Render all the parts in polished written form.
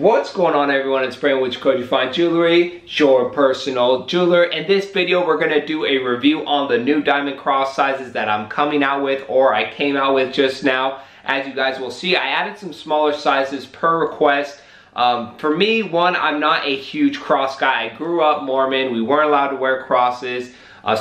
What's going on, everyone? It's Brandon with JACOJE Fine Jewelry, your personal jeweler. In this video, we're going to do a review on the new diamond cross sizes that I'm coming out with, or I came out with just now. As you guys will see, I added some smaller sizes per request. For me, I'm not a huge cross guy. I grew up Mormon. We weren't allowed to wear crosses.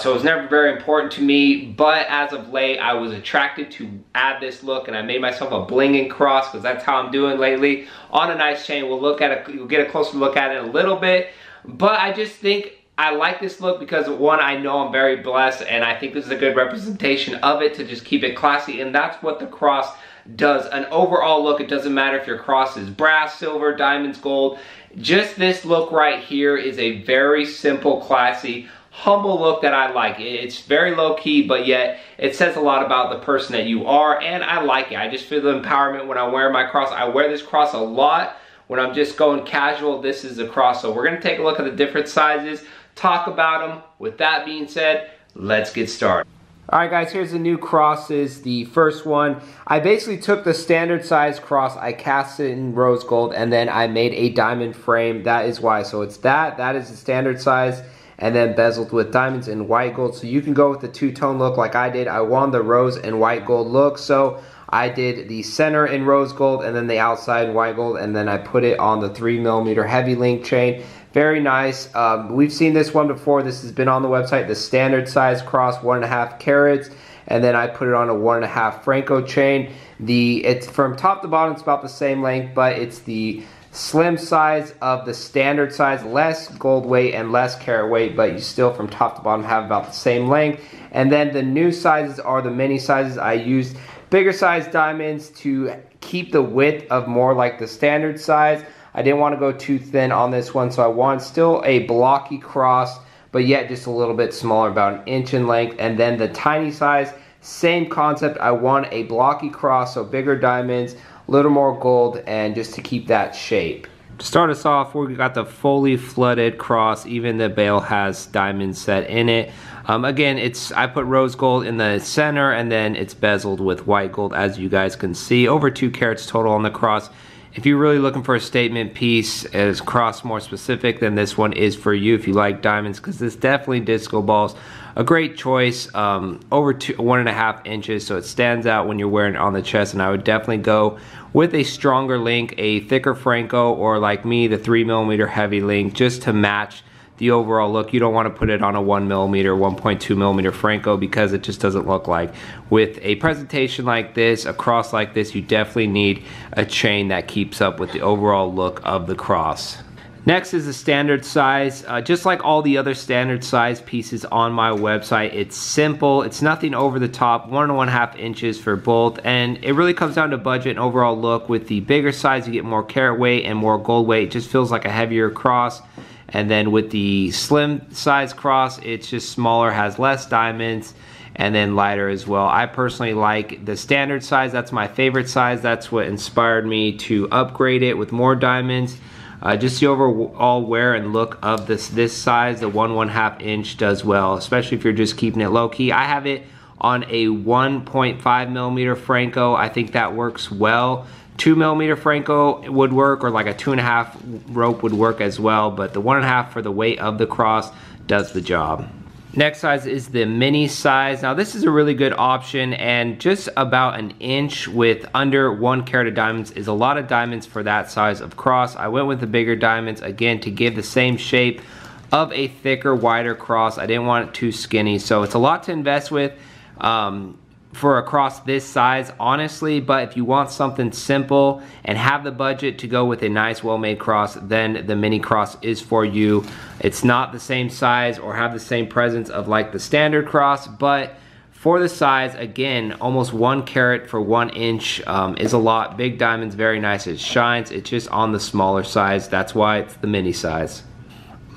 So it was never very important to me, but as of late, I was attracted to add this look, and I made myself a blinging cross because that's how I'm doing lately on a nice chain. We'll get a closer look at it in a little bit, but I just think I like this look because one, I know I'm very blessed, and I think this is a good representation of it to just keep it classy, and that's what the cross does. An overall look. It doesn't matter if your cross is brass, silver, diamonds, gold. Just this look right here is a very simple, classy, humble look that I like. It's very low key, but yet it says a lot about the person that you are, and I like it. I just feel the empowerment when I wear my cross. I wear this cross a lot when I'm just going casual. This is a cross, so we're gonna take a look at the different sizes, talk about them. With that being said, let's get started. Alright guys, here's the new crosses. The first one, I basically took the standard size cross, I cast it in rose gold, and then I made a diamond frame. That is why. So it's that is the standard size, and then bezeled with diamonds and white gold. So you can go with the two-tone look like I did. I wanted the rose and white gold look, so I did the center in rose gold and then the outside in white gold, and then I put it on the 3mm heavy link chain. Very nice. We've seen this one before. This has been on the website, the standard size cross, 1.5 carats, and then I put it on a 1.5 Franco chain. It's from top to bottom, it's about the same length, but it's the slim size of the standard size, less gold weight and less carat weight, but you still from top to bottom have about the same length. And then the new sizes are the mini sizes. I used bigger size diamonds to keep the width of more like the standard size. I didn't want to go too thin on this one, so I want still a blocky cross, but yet just a little bit smaller, about 1 inch in length. And then the tiny size, same concept. I want a blocky cross, so bigger diamonds, a little more gold, and just to keep that shape. To start us off, we got the fully flooded cross. Even the bail has diamonds set in it. Again, I put rose gold in the center, and then it's bezeled with white gold, as you guys can see. Over 2 carats total on the cross. If you're really looking for a statement piece as cross more specific, then this one is for you if you like diamonds, because this definitely disco balls. A great choice, over 1.5 inches, so it stands out when you're wearing it on the chest, and I would definitely go with a stronger link, a thicker Franco, or like me, the 3mm heavy link, just to match the overall look. You don't want to put it on a 1mm, 1.2mm Franco, because it just doesn't look like. With a presentation like this, a cross like this, you definitely need a chain that keeps up with the overall look of the cross. Next is the standard size. Just like all the other standard size pieces on my website, it's simple. It's nothing over the top, 1.5 inches for both, and it really comes down to budget and overall look. With the bigger size, you get more carat weight and more gold weight. It just feels like a heavier cross. And then with the slim size cross, it's just smaller, has less diamonds, and then lighter as well. I personally like the standard size. That's my favorite size. That's what inspired me to upgrade it with more diamonds. Just the overall wear and look of this size, the 1.5 inch does well, especially if you're just keeping it low key. I have it on a 1.5mm Franco. I think that works well. 2mm Franco would work, or like a 2.5 rope would work as well, but the 1.5 for the weight of the cross does the job. Next size is the mini size. Now this is a really good option, and just about 1 inch with under 1 carat of diamonds is a lot of diamonds for that size of cross. I went with the bigger diamonds, again, to give the same shape of a thicker, wider cross. I didn't want it too skinny, so it's a lot to invest with for a cross this size, honestly. But if you want something simple and have the budget to go with a nice, well-made cross, then the mini cross is for you. It's not the same size or have the same presence of like the standard cross, but for the size, again, almost 1 carat for 1 inch is a lot. Big diamonds, very nice. It shines. It's just on the smaller size. That's why it's the mini size.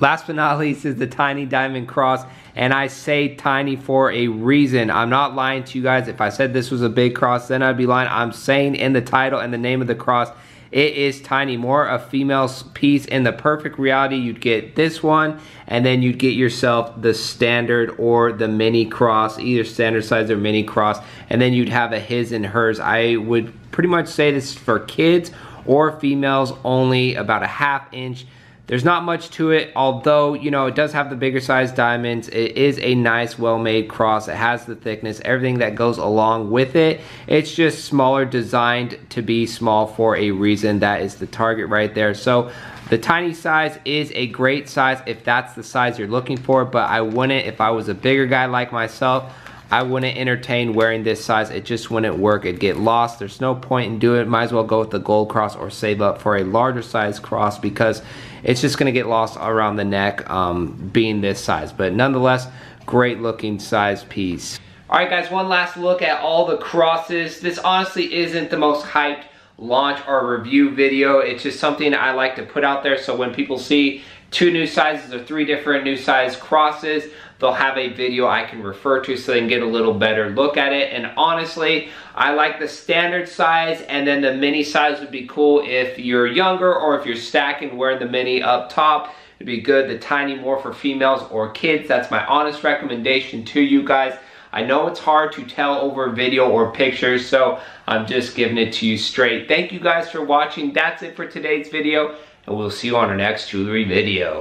Last but not least is the tiny diamond cross, and I say tiny for a reason. I'm not lying to you guys. If I said this was a big cross, then I'd be lying. I'm saying in the title and the name of the cross, it is tiny, more a female piece. In the perfect reality, you'd get this one, and then you'd get yourself the standard or the mini cross, either standard size or mini cross, and then you'd have a his and hers. I would pretty much say this is for kids or females only about a 1/2 inch. There's not much to it, although, you know, it does have the bigger size diamonds. It is a nice, well-made cross. It has the thickness, everything that goes along with it. It's just smaller, designed to be small for a reason. That is the target right there. So the tiny size is a great size if that's the size you're looking for, but I wouldn't, if I was a bigger guy like myself, I wouldn't entertain wearing this size. It just wouldn't work. It'd get lost. There's no point in doing it. Might as well go with the gold cross or save up for a larger size cross because it's just gonna get lost around the neck being this size. But nonetheless, great looking size piece. All right guys, one last look at all the crosses. This honestly isn't the most hyped launch or review video. It's just something I like to put out there so when people see 2 new sizes or 3 different new size crosses, they'll have a video I can refer to so they can get a little better look at it. And honestly, I like the standard size, and then the mini size would be cool if you're younger or if you're stacking wearing the mini up top. It'd be good. The tiny more for females or kids. That's my honest recommendation to you guys. I know it's hard to tell over video or pictures, so I'm just giving it to you straight. Thank you guys for watching. That's it for today's video, and we'll see you on our next jewelry video.